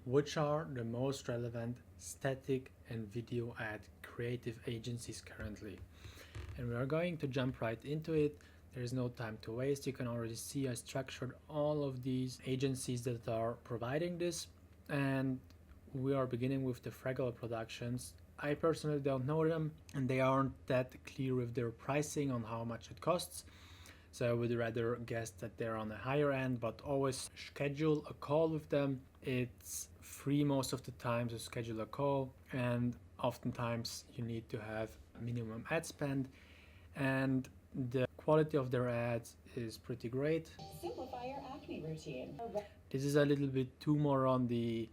which are the most relevant static and video ad creative agencies currently. And we are going to jump right into it. There is no time to waste. You can already see I structured all of these agencies that are providing this, and we are beginning with the Fraggle Productions. I personally don't know them, and they aren't that clear with their pricing on how much it costs. So I would rather guess that they're on a higher end, but always schedule a call with them. It's free most of the time to schedule a call, and oftentimes you need to have a minimum ad spend, and the quality of their ads is pretty great. Simplify your acne routine. This is a little bit too more on the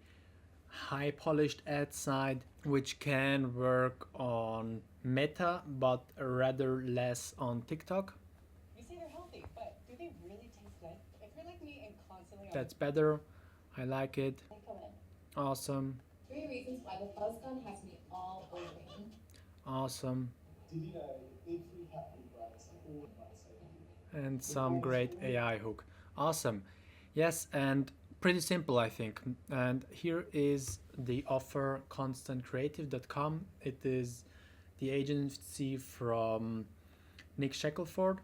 high polished ad side, which can work on Meta, but rather less on TikTok. You say they're healthy, but do they really taste good? If you're like me and constantly That's better. I like it. come in. Awesome. 3 reasons why the fuzz gun has me all over me. Awesome. And some great AI hook. Awesome. Yes, and pretty simple, I think. And here is the offer, constantcreative.com. It is the agency from Nick Shackelford,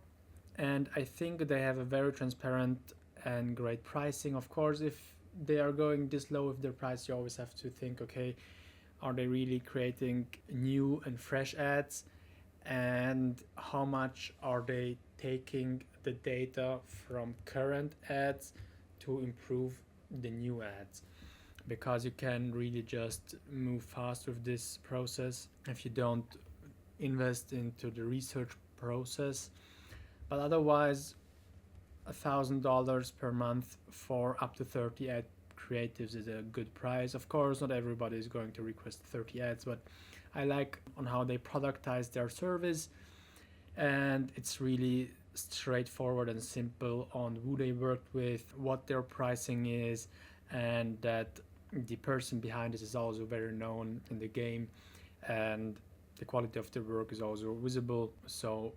and I think they have a very transparent and great pricing. Of course, if they are going this low with their price, you always have to think, okay, are they really creating new and fresh ads, and how much are they taking the data from current ads to improve the new ads, because you can really just move fast with this process if you don't invest into the research process. But otherwise, $1,000 per month for up to 30 ad creatives is a good price. Of course, not everybody is going to request 30 ads, but I like on how they productize their service, and it's really straightforward and simple on who they worked with, what their pricing is, and that the person behind this is also very known in the game, and the quality of the work is also visible. So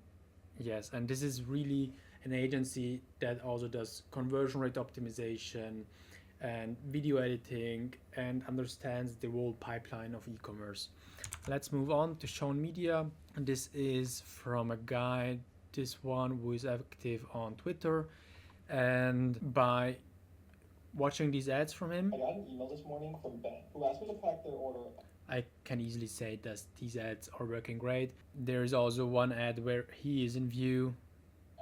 yes, and this is really an agency that also does conversion rate optimization and video editing and understands the whole pipeline of e-commerce. Let's move on to Shown Media. This is from a guy, this one who is active on Twitter, and by watching these ads from him, I got an email this morning from Ben who asked me to pack their order. I can easily say that these ads are working great. There is also one ad where he is in view.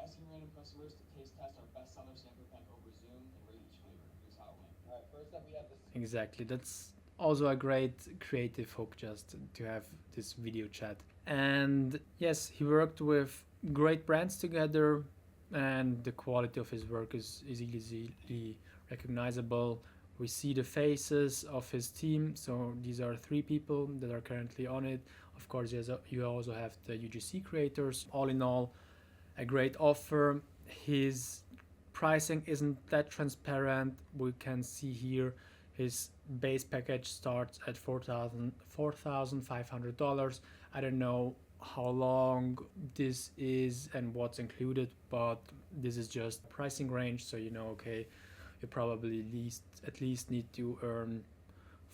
Asking random customers to taste test our bestseller sample pack over Zoom and rate each flavor. Here's how it went. Alright, first up we have this. Exactly, that's also a great creative hook, just to have this video chat. And yes, he worked with great brands together, and the quality of his work is easily recognizable. We see the faces of his team, so these are 3 people that are currently on it. Of course, you also have the UGC creators. All in all, a great offer. His pricing isn't that transparent. We can see here his base package starts at $4,500. I don't know how long this is and what's included, but this is just pricing range, so you know, okay, you probably at least need to earn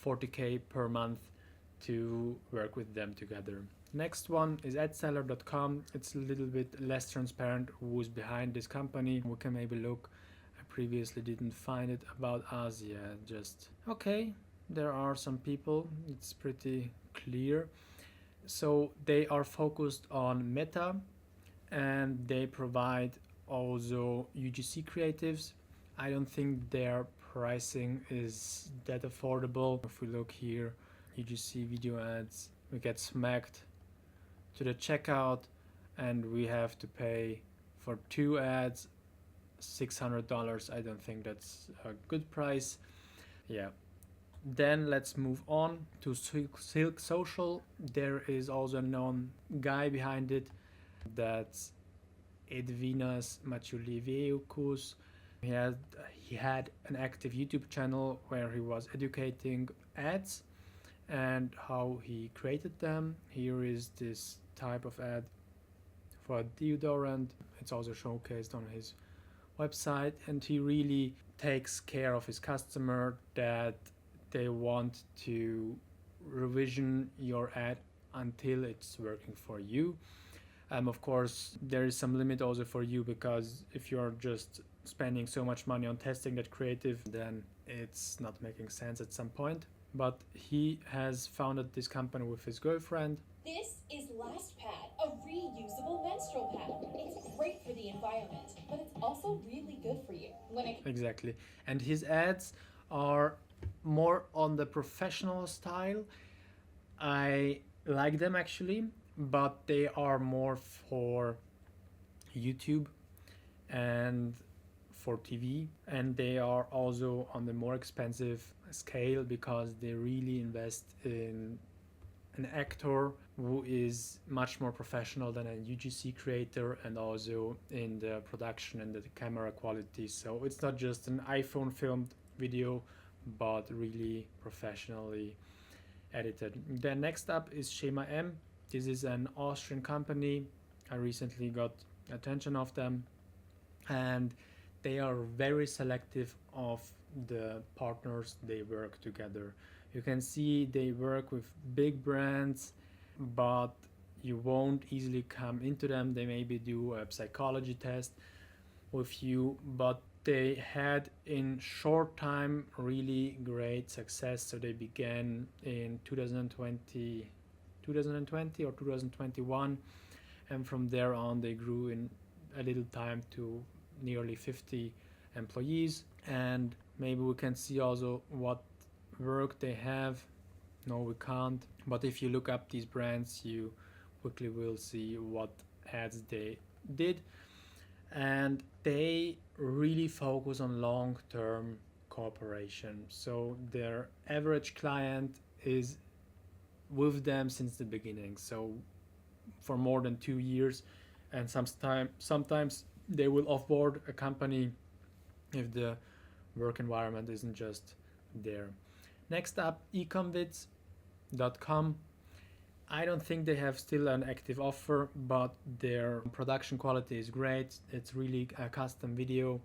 40K per month to work with them together. Next one is adseller.com. It's a little bit less transparent who's behind this company. We can maybe look. I previously didn't find it about us. Yeah, just okay, there are some people, it's pretty clear. So they are focused on Meta, and they provide also UGC creatives. I don't think their pricing is that affordable. If we look here, UGC video ads, we get smacked to the checkout, and we have to pay for 2 ads $600. I don't think that's a good price. Yeah. Then let's move on to Silk Social. There is also a known guy behind it. That's Edvinas Maciuleviekus. He had an active YouTube channel where he was educating ads and how he created them. Here is this type of ad for a deodorant. It's also showcased on his website, and he really takes care of his customer, that they want to revision your ad until it's working for you. Of course, there is some limit also for you, because if you're just spending so much money on testing that creative, then it's not making sense at some point. But he has founded this company with his girlfriend. This is LastPad, a reusable menstrual pad. It's great for the environment, but it's also really good for you. Exactly. And his ads are more on the professional style. I like them actually, but they are more for YouTube and for TV, and they are also on the more expensive scale because they really invest in an actor who is much more professional than a UGC creator, and also in the production and the camera quality. So it's not just an iPhone filmed video, but really professionally edited. Then next up is Schema M. This is an Austrian company. I recently got attention of them, and they are very selective of the partners they work together. You can see they work with big brands, but you won't easily come into them. They maybe do a psychology test with you, but they had in short time really great success. So they began in 2020 or 2021, and from there on they grew in a little time to nearly 50 employees. And maybe we can see also what work they have. No, we can't, but if you look up these brands, you quickly will see what ads they did. And they really focus on long-term cooperation. So their average client is with them since the beginning, so for more than 2 years. And sometimes they will offboard a company if the work environment isn't just there. Next up, ecomvids.com. I don't think they have still an active offer, but their production quality is great. It's really a custom video.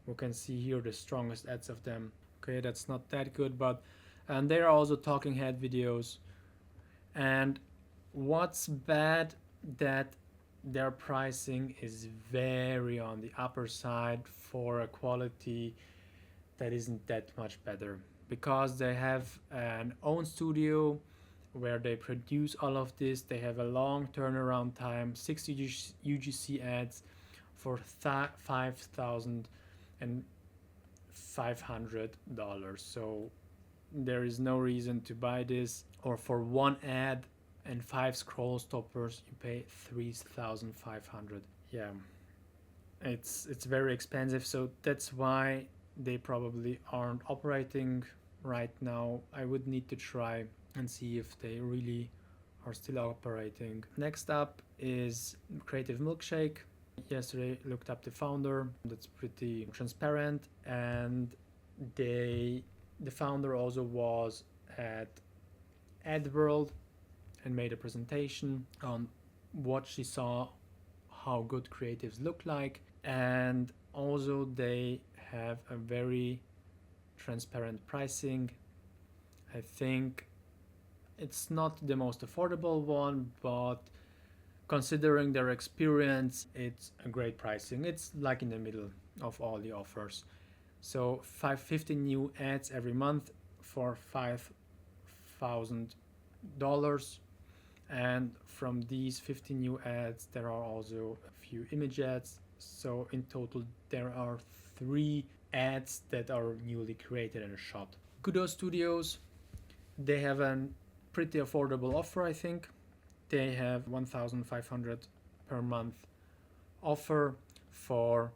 We can see here the strongest ads of them. Okay, that's not that good, but and there are also talking head videos. And what's bad, that their pricing is very on the upper side for a quality that isn't that much better, because they have an own studio where they produce all of this. They have a long turnaround time, 60 UGC ads for $5,500. So there is no reason to buy this. Or for one ad and 5 scroll stoppers, you pay $3,500. Yeah, it's very expensive. So that's why they probably aren't operating right now. I would need to try and see if they really are still operating. Next up is Creative Milkshake. Yesterday looked up the founder. That's pretty transparent, and the founder also was at AdWorld and made a presentation on what she saw, how good creatives look like. And also they have a very transparent pricing. I think it's not the most affordable one, but considering their experience, it's a great pricing. It's like in the middle of all the offers. So 50 new ads every month for $5,000. And from these 50 new ads, there are also a few image ads. So in total, there are 3 ads that are newly created and shot. Kudo Studios, they have a pretty affordable offer, I think. They have 1,500 per month offer for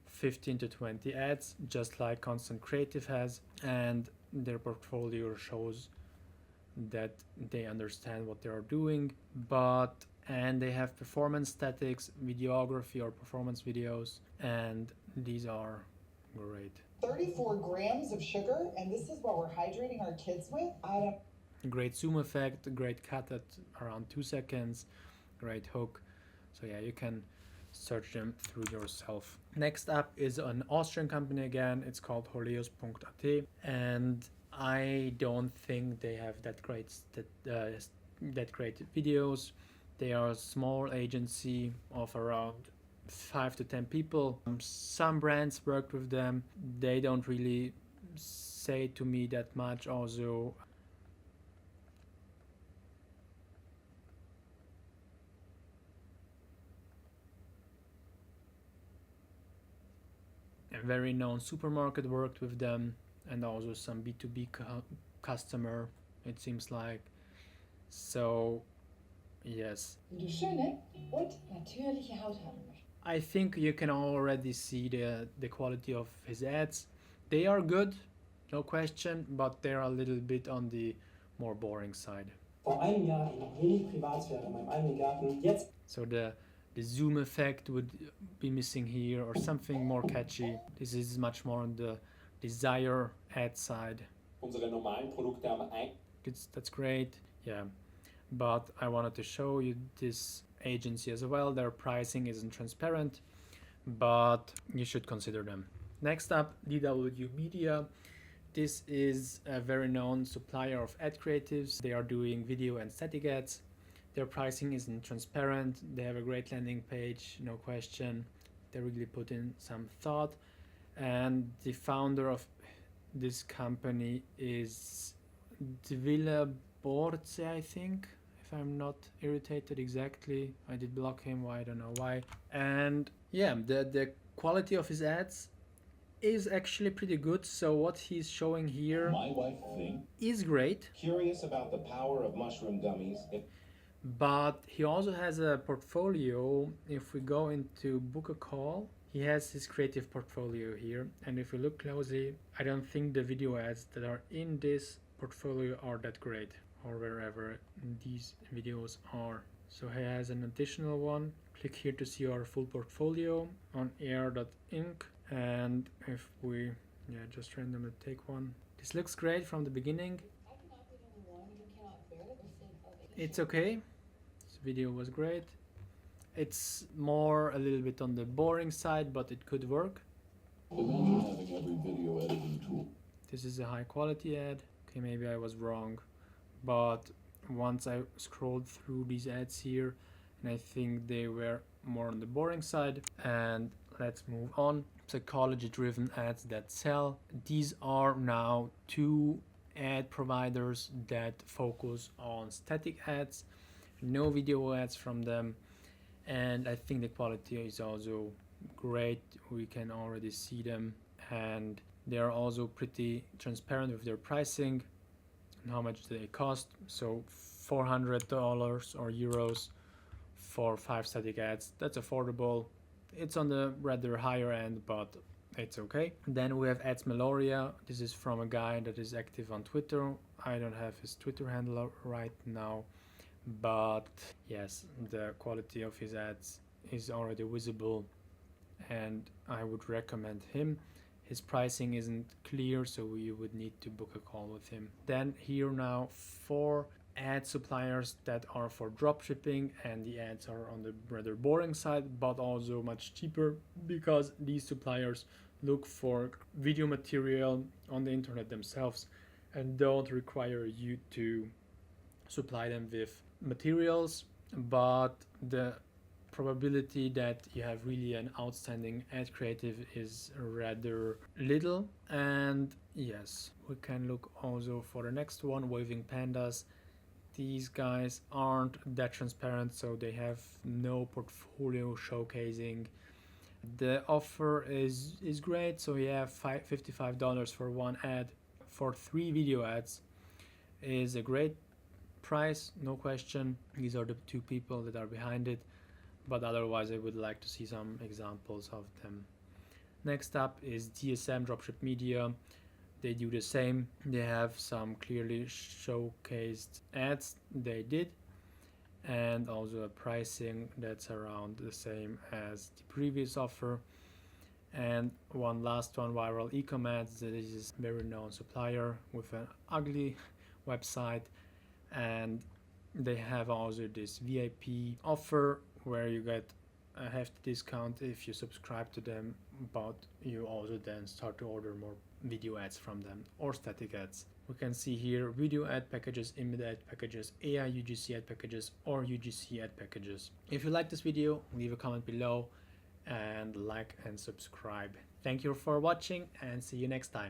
15 to 20 ads, just like Constant Creative has, and their portfolio shows that they understand what they are doing. And they have performance statics, videography or performance videos, and these are great. 34 grams of sugar, and this is what we're hydrating our kids with? Great zoom effect, great cut at around 2 seconds, great hook. So yeah, you can search them through yourself. Next up is an Austrian company again. It's called Holeos.at, and I don't think they have that great videos. They are a small agency of around 5 to 10 people. Some brands worked with them. They don't really say to me that much. Also, a very known supermarket worked with them, and also some B2B customer, it seems like. So, yes. Wenn du schöne und natürliche Haut haben möchtest. I think you can already see the quality of his ads. They are good, no question, but they're a little bit on the more boring side. Vor einem Jahr noch wenig Privatsphäre in meinem eigenen Garten. Jetzt. So the zoom effect would be missing here, or something more catchy. This is much more on the desire ad side. Unsere normalen Produkte haben That's great, yeah. But I wanted to show you this agency as well. Their pricing isn't transparent, but you should consider them. Next up, DW Media. This is a very known supplier of ad creatives. They are doing video and static ads. Their pricing isn't transparent. They have a great landing page, no question. They really put in some thought. And the founder of this company is Dvile Borce, I think, if I'm not irritated exactly. I did block him, I don't know why. And yeah, the quality of his ads is actually pretty good. So what he's showing here My wife thinks is great. curious about the power of mushroom gummies. But he also has a portfolio. If we go into book a call, he has his creative portfolio here. And if we look closely, I don't think the video ads that are in this portfolio are that great, or wherever these videos are. So he has an additional one. Click here to see our full portfolio on air.inc. And if we just randomly take one, this looks great from the beginning. I cannot be the only one who cannot bear the sin of It's okay. This video was great. It's more a little bit on the boring side, but it could work. Imagine having every video editing tool. This is a high quality ad. Okay, maybe I was wrong, but once I scrolled through these ads here, and I think they were more on the boring side. And let's move on. Psychology driven ads that sell. These are now two ad providers that focus on static ads, no video ads from them, and I think the quality is also great. We can already see them, and they are also pretty transparent with their pricing and how much they cost. So $400 or euros for 5 static ads, that's affordable. It's on the rather higher end, but it's okay. Then we have Ads Meloria. This is from a guy that is active on Twitter. I don't have his Twitter handle right now, but yes, the quality of his ads is already visible, and I would recommend him. His pricing isn't clear, so you would need to book a call with him. Then here now 4 ad suppliers that are for dropshipping, and the ads are on the rather boring side, but also much cheaper, because these suppliers look for video material on the internet themselves and don't require you to supply them with materials, but the probability that you have really an outstanding ad creative is rather little. And yes, we can look also for the next one, Waving Pandas. These guys aren't that transparent, so they have no portfolio showcasing. The offer is great, so you have $55 for one ad. For 3 video ads is a great price, no question. These are the 2 people that are behind it, but otherwise I would like to see some examples of them. Next up is DSM Dropship Media. They do the same. They have some clearly showcased ads they did, and also a pricing that's around the same as the previous offer. And one last one, Viral Ecom Ads. This is a very known supplier with an ugly website, and they have also this VIP offer where you get a hefty discount if you subscribe to them, but you also then start to order more video ads from them or static ads. We can see here video ad packages, image ad packages, AI UGC ad packages, or UGC ad packages. If you like this video, leave a comment below and like and subscribe. Thank you for watching and see you next time.